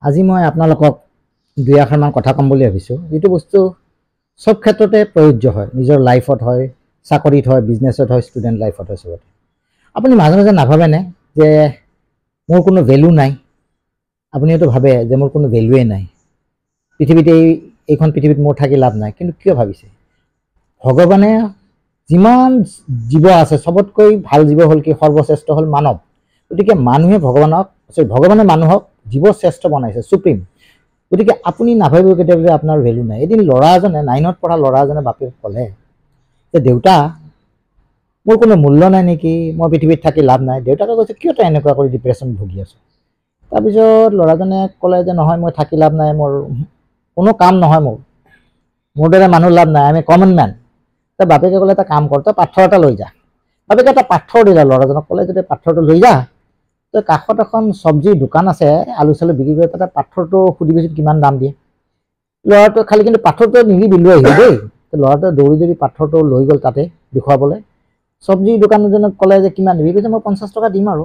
আজি মই আপোনালোকক দুই আখৰমান কথা ক'ম বুলি ভাবিছোঁ। যিটো বস্তু চব ক্ষেত্ৰতে প্ৰযোজ্য হয়, নিজৰ লাইফত হয়, চাকৰিত হয়, বিজনেছত হয়, ষ্টুডেণ্ট লাইফত হয়, চবতে। আপুনি মাজে মাজে নাভাবেনে যে মোৰ কোনো ভেলু নাই? আপুনি এইটো ভাবে যে মোৰ কোনো ভেলুৱে নাই, পৃথিৱীত এইখন পৃথিৱীত মোৰ থাকি লাভ নাই। কিন্তু কিয় ভাবিছে? ভগৱানে যিমান জীৱ আছে চবতকৈ ভাল জীৱ হ'ল কি? সৰ্বশ্ৰেষ্ঠ হ'ল মানৱ। গতিকে ভগৱানে মানুহক জীৱ শ্ৰেষ্ঠ বনাইছে, সুপ্ৰিম। গতিকে আপুনি নাভাবিব কেতিয়াবা যে আপোনাৰ ভেলু নাই। এদিন ল'ৰা এজনে 9ত পঢ়া ল'ৰা এজনে বাপেক ক'লে যে দেউতা, মোৰ কোনো মূল্য নাই নেকি? মই পৃথিৱীত থাকি লাভ নাই। দেউতাকে কৈছে, কিয় তই এনেকুৱা কৰি ডিপ্ৰেশ্যন ভুগি আছো? তাৰপিছত ল'ৰাজনে ক'লে যে নহয়, মই থাকি লাভ নাই, মোৰ কোনো কাম নহয়, মোৰ দৰে মানুহ লাভ নাই, আমি কমন মেন। তই বাপেকে ক'লে এটা কাম কৰ, তই পাথৰ এটা লৈ যা। বাপেকে এটা পাথৰ দিলে ল'ৰাজনক, ক'লে যদি পাথৰটো লৈ যা, তই কাষত এখন চব্জিৰ দোকান আছে, আলু চালু বিক্ৰী কৰে, তাতে পাথৰটো সুধিবিচোন কিমান দাম দিয়ে। ল'ৰাটোৱে খালি কিন্তু পাথৰটো নিদিবি, লৈ আহিব দেই। ল'ৰাটোৱে দৌৰি দৌৰি পাথৰটো লৈ গ'ল তাতে দেখুৱাবলৈ। চব্জিৰ দোকানীজনক ক'লে যে কিমান দিবি? কৈছে মই 50 টকা দিম, আৰু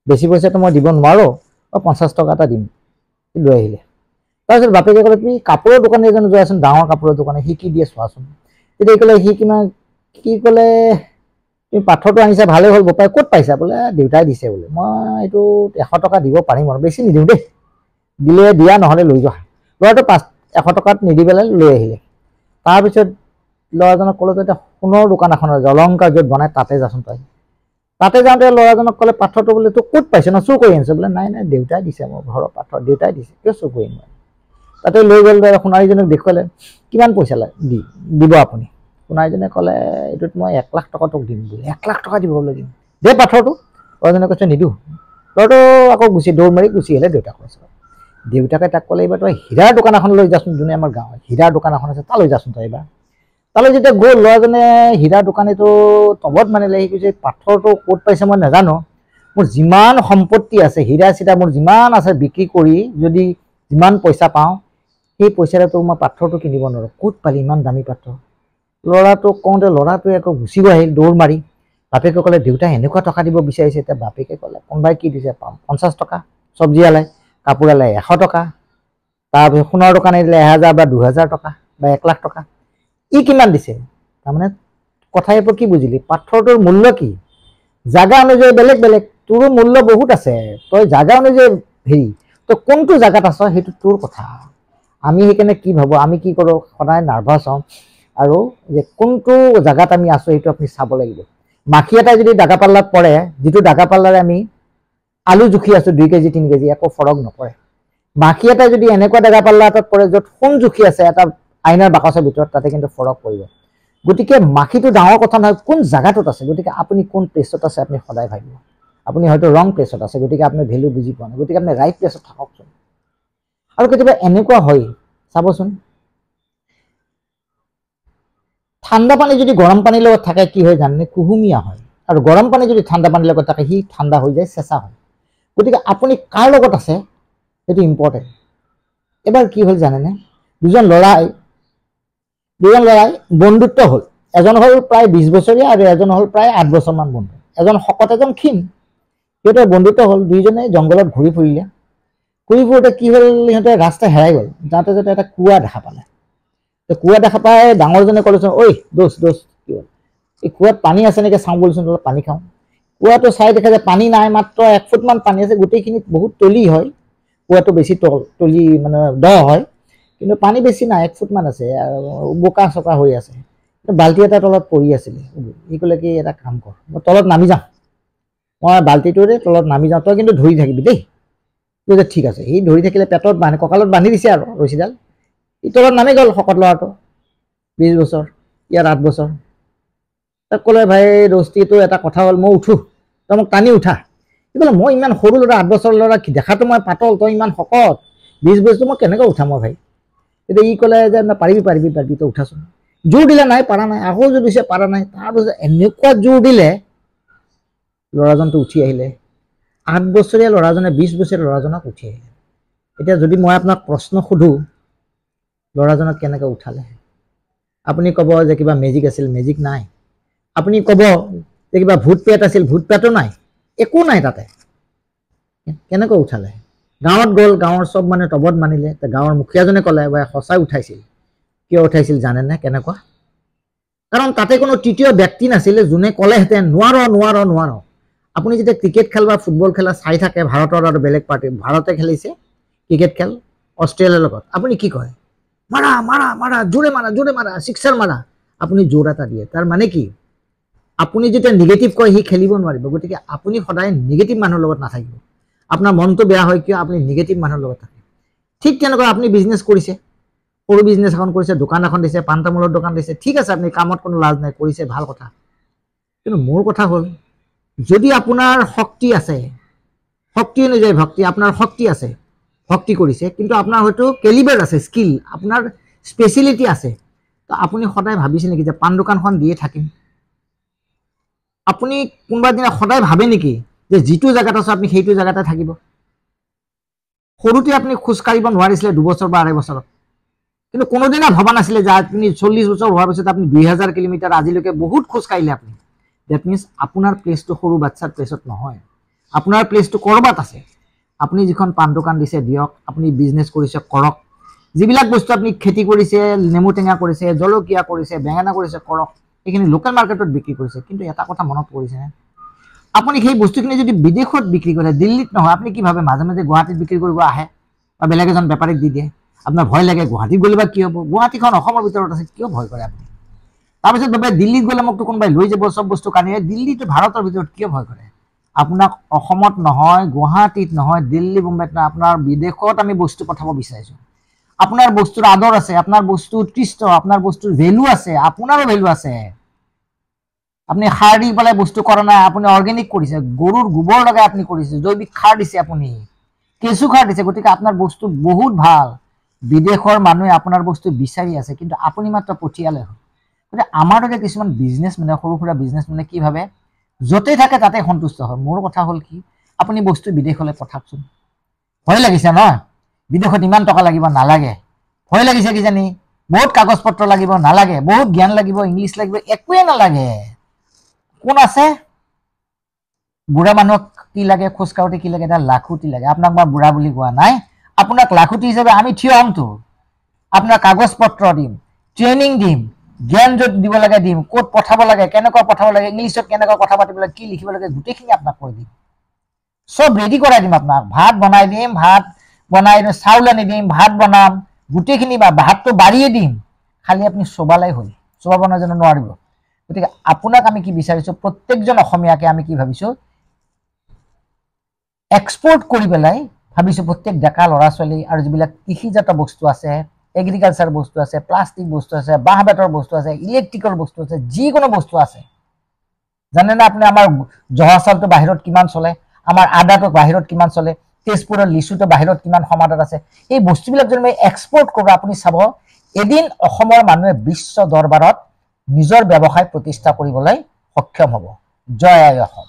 বেছি পইচাটো মই দিব নোৱাৰোঁ, 50 টকা এটা দিম। লৈ আহিলে। তাৰপিছত বাপেকে ক'লে তুমি কাপোৰৰ দোকানী এজন যোৱাচোন, ডাঙৰ কাপোৰৰ দোকানী, সি কি দিয়ে চোৱাচোন। তেতিয়া ক'লে সি ক'লে তুমি পাথৰটো আনিছা, ভালেই হ'ল বোপাই, ক'ত পাইছা? বোলে দেউতাই দিছে বোলে। মই এইটো 100 টকা দিব পাৰিম, আৰু বেছি নিদিওঁ দেই, দিলে দিয়া, নহ'লে লৈ যোৱা। ল'ৰাটো 100 টকাত নিদি পেলাই লৈ আহিলে। তাৰপিছত ল'ৰাজনক ক'লে যে সোণৰ দোকান এখন আছে, অলংকাৰ য'ত বনাই, তাতে যাচোন তই। তাতে যাওঁতে ল'ৰাজনক ক'লে পাথৰটো বোলে তোক ক'ত পাইছে ন, চুৰ কৰি আনিছে? বোলে নাই নাই, দেউতাই দিছে, মোৰ ঘৰৰ পাথৰ দেউতাই দিছে, কিয় চুৰ কৰি আনিম? তাতে লৈ গ'ল, সোণাৰীজনক দেখুৱালে, কিমান পইচা দিব আপুনি? সোণাৰীজনে ক'লে এইটোত মই 1 লাখ টকা তোক দিম। বোলে 1 লাখ টকা দিব লাগিল, দে পাথৰটো। ল'ৰাজনে কৈছে নিদিওঁ। ল'ৰাটো আকৌ দৌৰ মাৰি গুচি আহিলে দেউতাক কৈছে। দেউতাকে তাক ক'লে এইবাৰ তই হীৰাৰ দোকান এখন লৈ যাচোন, যোনে আমাৰ গাঁৱত হীৰাৰ দোকান এখন আছে, তালৈ যাচোন তই এইবাৰ। তালৈ যেতিয়া গ'ল, ল'ৰাজনে হীৰাৰ দোকানীটো তবত মানিলে। সি কৈছে পাথৰটো ক'ত পাইছে মই নাজানো, মোৰ যিমান সম্পত্তি আছে, হীৰা চিৰা মোৰ যিমান আছে, বিক্ৰী কৰি যদি যিমান পইচা পাওঁ, সেই পইচাটো মই পাথৰটো কিনিব নোৱাৰোঁ। ক'ত পালি ইমান দামী পাথৰ? ল'ৰাটোক কওঁতে ল'ৰাটোৱে আকৌ গুচি আহিল দৌৰ মাৰি। বাপেকে ক'লে দেউতাই এনেকুৱা টকা দিব বিচাৰিছে। এতিয়া বাপেকে ক'লে কোনোবাই কি দিছে, 50 টকা, চব্জিৱালাই, কাপোৰৱালাই 100 টকা, তাৰপিছত সোণৰ দোকানে দিলে 1000 বা 2000 টকা বা 1 লাখ টকা। ই কিমান দিছে? তাৰমানে কথাই কি বুজিলি? পাথৰটোৰ মূল্য কি? জাগা অনুযায়ী বেলেগ বেলেগ, তোৰো মূল্য বহুত আছে। তই জাগা অনুযায়ী হেৰি, তই কোনটো জাগাত আছ সেইটো তোৰ কথা। আমি সেইকাৰণে কি ভাবোঁ, আমি কি কৰোঁ, সদায় নাৰ্ভাছ হওঁ, আৰু যে কোনটো জাগাত আমি আছোঁ সেইটো আপুনি চাব লাগিব। মাখি এটা যদি দাগা পাল্লাত পৰে, যিটো দাগা পাল্লাৰে আমি আলু জুখি আছোঁ 2 কেজি 3 কেজি, একো ফৰক নপৰে। মাখি এটাই যদি এনেকুৱা দাগা পাল্লা এটাত পৰে য'ত সোণ জুখি আছে এটা আইনাৰ বাকচৰ ভিতৰত, তাতে কিন্তু ফৰক পৰিব। গতিকে মাখিটো ডাঙৰ কথা নহয়, কোন জাগাটোত আছে। গতিকে আপুনি কোন প্লেচত আছে আপুনি সদায় ভাবিব। আপুনি হয়তো ৰং প্লেচত আছে, গতিকে আপুনি ভেলু বুজি পোৱা নাই। গতিকে আপুনি ৰাইট প্লেচত থাককচোন। আৰু কেতিয়াবা এনেকুৱা হয়, চাবচোন, ঠাণ্ডা পানী যদি গৰম পানীৰ লগত থাকে কি হয় জানেনে? কুহুমীয়া হয়। আৰু গৰম পানী যদি ঠাণ্ডা পানীৰ লগত থাকে, সি ঠাণ্ডা হৈ যায়, চেঁচা হয়। গতিকে আপুনি কাৰ লগত আছে সেইটো ইম্পৰ্টেণ্ট। এবাৰ কি হ'ল জানেনে? দুজন লৰাই বন্ধুত্ব হ'ল। এজন হ'ল প্ৰায় 20 বছৰীয়া আৰু এজন হ'ল প্ৰায় 8 বছৰমান বন্ধু। এজন শকত, এজন ক্ষীণ। সিহঁতৰ বন্ধুত্ব হ'ল। দুইজনে জংঘলত ঘূৰি ফুৰিলে। ঘূৰি ফুৰোঁতে কি হ'ল, সিহঁতে ৰাস্তা হেৰাই গ'ল। যাওঁতে যাওঁতে এটা কুঁৱা দেখা পালে। কুঁৱা দেখা পাই ডাঙৰজনে ক'লেচোন, ঐ দোষ কি হ'ল? এই কুঁৱাত পানী আছে নেকি, চাওঁ বলচোন, অলপ পানী খাওঁ। কুঁৱাটো চাই দেখে যে পানী নাই, মাত্ৰ 1 ফুটমান পানী আছে। গোটেইখিনিত বহুত তলি হয়, কুঁৱাটো বেছি তলি মানে দ হয়, কিন্তু পানী বেছি নাই, 1 ফুটমান আছে, বোকা চোকা হৈ আছে। বাল্টি এটা তলত পৰি আছিলে। সি ক'লে কি, এটা কাম কৰ, মই তলত নামি যাওঁ, মই বাল্টিটোৰে তলত নামি যাওঁ, তই কিন্তু ধৰি থাকিবি দেই। কৈছে ঠিক আছে। সি ধৰি থাকিলে, পেটত কঁকালত বান্ধি দিছে আৰু ৰছীডাল। সি তলত নামি গ'ল, শকত ল'ৰাটো, 20 বছৰ, ইয়াৰ 8 বছৰ। তাক ক'লে ভাই দোস্তিটো এটা কথা হ'ল, মই উঠো, তই মোক টানি উঠা। সি ক'লে মই ইমান সৰু ল'ৰা, 8 বছৰ ল'ৰা, দেখাতো মই পাতল, তই ইমান শকত, 20 বছৰ, মই কেনেকৈ উঠাম মই ভাই? তেতিয়া ই ক'লে যে পাৰিবি তই উঠাচোন। জোৰ দিলে, নাই পাৰা নাই। আকৌ জোৰ দিছে, পাৰা নাই। তাৰপিছত এনেকুৱা জোৰ দিলে, ল'ৰাজনটো উঠি আহিলে। 8 বছৰীয়া ল'ৰাজনে 20 বছৰীয়া ল'ৰাজনক উঠি আহিলে। এতিয়া যদি মই আপোনাক প্ৰশ্ন সোধো, ল'ৰাজনক কেনেকৈ উঠালে? আপুনি ক'ব যে কিবা মেজিক আছিল, মেজিক নাই। আপুনি ক'ব যে কিবা ভূত পেট আছিল, ভূত পেটো নাই, একো নাই তাতে। কেনেকৈ উঠালে? গাঁৱত গ'ল, গাঁৱৰ চব মানে টবত মানিলে। গাঁৱৰ মুখীয়াজনে ক'লে বা সঁচাই উঠাইছিল। কিয় উঠাইছিল জানেনে কেনেকুৱা? কাৰণ তাতে কোনো তৃতীয় ব্যক্তি নাছিলে যোনে ক'লেহেঁতেন নোৱাৰ নোৱাৰ নোৱাৰ। আপুনি যেতিয়া ক্ৰিকেট খেল বা ফুটবল খেলা চাই থাকে ভাৰতৰ আৰু বেলেগ পাৰ্টি, ভাৰতে খেলিছে ক্ৰিকেট খেল অষ্ট্ৰেলিয়াৰ লগত, আপুনি কি কয়? মাৰা মাৰা মাৰা, জোৰে মাৰা, ছিক্সাৰ মাৰা। আপুনি জোৰ এটা দিয়ে। তাৰ মানে কি? আপুনি যেতিয়া নিগেটিভ কয় সি খেলিব নোৱাৰিব। গতিকে আপুনি সদায় নিগেটিভ মানুহৰ লগত নাথাকিব। আপোনাৰ মনটো বেয়া হয় কিয়? আপুনি নিগেটিভ মানুহৰ লগত থাকে। ঠিক তেনেকুৱা আপুনি বিজনেছ কৰিছে, সৰু বিজনেছ এখন কৰিছে, দোকান এখন দিছে, পাণ তামোলৰ দোকান দিছে, ঠিক আছে, আপুনি কামত কোনো লাজ নাই, কৰিছে, ভাল কথা। কিন্তু মোৰ কথা হ'ল, যদি আপোনাৰ শক্তি আছে, শক্তি অনুযায়ী ভক্তি, আপোনাৰ শক্তি আছে, ভক্তি কৰিছে, কিন্তু আপোনাৰ হয়তো কেলিবাৰ আছে, স্কিল, আপোনাৰ স্পেচিয়েলিটি আছে, তো আপুনি সদায় ভাবিছে নেকি যে পাণ দোকানখন দিয়ে থাকিম? আপুনি কোনোবা দিনা সদায় ভাবে নেকি যে যিটো জেগাত আছে আপুনি সেইটো জেগাতে থাকিব? সৰুতে আপুনি খোজকাঢ়িব নোৱাৰিছিলে 2 বছৰ বা 2.5 বছৰত, কিন্তু কোনোদিনা ভবা নাছিলে যে আপুনি 40 বছৰ হোৱাৰ পিছত আপুনি 2000 কিলোমিটাৰ আজিলৈকে বহুত খোজকাঢ়িলে আপুনি। ডেট মিনছ আপোনাৰ প্লেচটো সৰু বাচ্চাৰ প্লেচত নহয়, আপোনাৰ প্লেচটো ক'ৰবাত আছে। আপুনি যিখন পাণ দোকান দিছে দিয়ক, আপুনি বিজনেছ কৰিছে কৰক, যিবিলাক বস্তু আপুনি খেতি কৰিছে, নেমু টেঙা কৰিছে, জলকীয়া কৰিছে, বেঙেনা কৰিছে কৰক, এইখিনি লোকেল মাৰ্কেটত বিক্ৰী কৰিছে। কিন্তু এটা কথা মনত পৰিছেনে? আপুনি সেই বস্তুখিনি যদি বিদেশত বিক্ৰী কৰে, দিল্লীত নহয়, আপুনি কি ভাবে মাজে মাজে গুৱাহাটীত বিক্ৰী কৰিব আহে বা বেলেগ এজন বেপাৰীক দি দিয়ে? আপোনাৰ ভয় লাগে, গুৱাহাটীত গ'লে বা কি হ'ব? গুৱাহাটীখন অসমৰ ভিতৰত আছে, কিয় ভয় কৰে আপুনি? তাৰপিছত ভাবে দিল্লীত গ'লে মোকতো কোনোবাই লৈ যাব চব বস্তু কানি, দিল্লীটো ভাৰতৰ ভিতৰত, কিয় ভয় কৰে? আপোনাক অসমত নহয়, গুৱাহাটীত নহয়, দিল্লী বোম্বাইত নহয়, আপোনাৰ বিদেশত আমি বস্তু পঠাব বিচাৰিছোঁ। আপোনাৰ বস্তুৰ আদৰ আছে, আপোনাৰ বস্তু উৎকৃষ্ট, আপোনাৰ বস্তুৰ ভেলু আছে, আপোনাৰো ভেলু আছে। আপুনি সাৰ দি পেলাই বস্তু কৰা নাই, আপুনি অৰ্গেনিক কৰিছে, গৰুৰ গোবৰ লগাই আপুনি কৰিছে, জৈৱিক সাৰ দিছে, আপুনি কেঁচু সাৰ দিছে। গতিকে আপোনাৰ বস্তু বহুত ভাল, বিদেশৰ মানুহে আপোনাৰ বস্তু বিচাৰি আছে, কিন্তু আপুনি মাত্ৰ পঠিয়ালে হ'ল। গতিকে আমাৰ দৰে কিছুমান বিজনেছ মানে, সৰু সুৰা বিজনেছ মানে কি ভাবে, য'তেই থাকে তাতে সন্তুষ্ট হয়। মোৰ কথা হ'ল কি, আপুনি বস্তু বিদেশলৈ পঠাওকচোন। ভয় লাগিছে নহয়? বিদেশত ইমান টকা লাগিব, নালাগে। ভয় লাগিছে কিজানি, বহুত কাগজ পত্ৰ লাগিব, নালাগে। বহুত জ্ঞান লাগিব, ইংলিছ লাগিব, একোৱে নালাগে। কোন আছে? বুঢ়া মানুহক কি লাগে, খোজ কাঢ়োতে কি লাগে? এটা লাখুটি লাগে। আপোনাক মই বুঢ়া বুলি কোৱা নাই, আপোনাক লাখুটি হিচাপে আমি থিয় হ'মতো। আপোনাক কাগজ পত্ৰ দিম, ট্ৰেইনিং দিম, জ্ঞান য'ত দিব লাগে দিম, ক'ত পঠাব লাগে, কেনেকুৱা পঠাব লাগে, ইংলিছত কেনেকুৱা কথা পাতিব লাগে, কি লিখিব লাগে, গোটেইখিনি আপোনাক কৈ দিম। চব ৰেডি কৰাই দিম আপোনাক। ভাত বনাই দিম, ভাত বনাই চাউল আনি দিম, ভাত বনাম, গোটেইখিনি ভাতটো বাঢ়িয়ে দিম, খালি আপুনি চবালাই হ'ল। চবাব নাজানো নোৱাৰিব। গতিকে আপোনাক আমি কি বিচাৰিছোঁ, প্ৰত্যেকজন অসমীয়াকে আমি কি ভাবিছোঁ, এক্সপোৰ্ট কৰি পেলাই ভাবিছোঁ প্ৰত্যেক ডেকা ল'ৰা ছোৱালী আৰু যিবিলাক কৃষিজাত বস্তু আছে, এগ্ৰিকালচাৰ বস্তু আছে, প্লাষ্টিক বস্তু আছে, বাঁহ বেতৰ বস্তু আছে, ইলেক্ট্ৰিকৰ বস্তু আছে, যিকোনো বস্তু আছে। জানেনে আপুনি আমাৰ জহা চাউলটো বাহিৰত কিমান চলে, আমাৰ আদাটো বাহিৰত কিমান চলে, তেজপুৰৰ লিচুটো বাহিৰত কিমান সমাদৰ আছে। এই বস্তুবিলাক যদি আমি এক্সপোৰ্ট কৰোঁ, আপুনি চাব এদিন অসমৰ মানুহে বিশ্ব দৰবাৰত নিজৰ ব্যৱসায় প্ৰতিষ্ঠা কৰিবলৈ সক্ষম হ'ব। জয় আই অসম।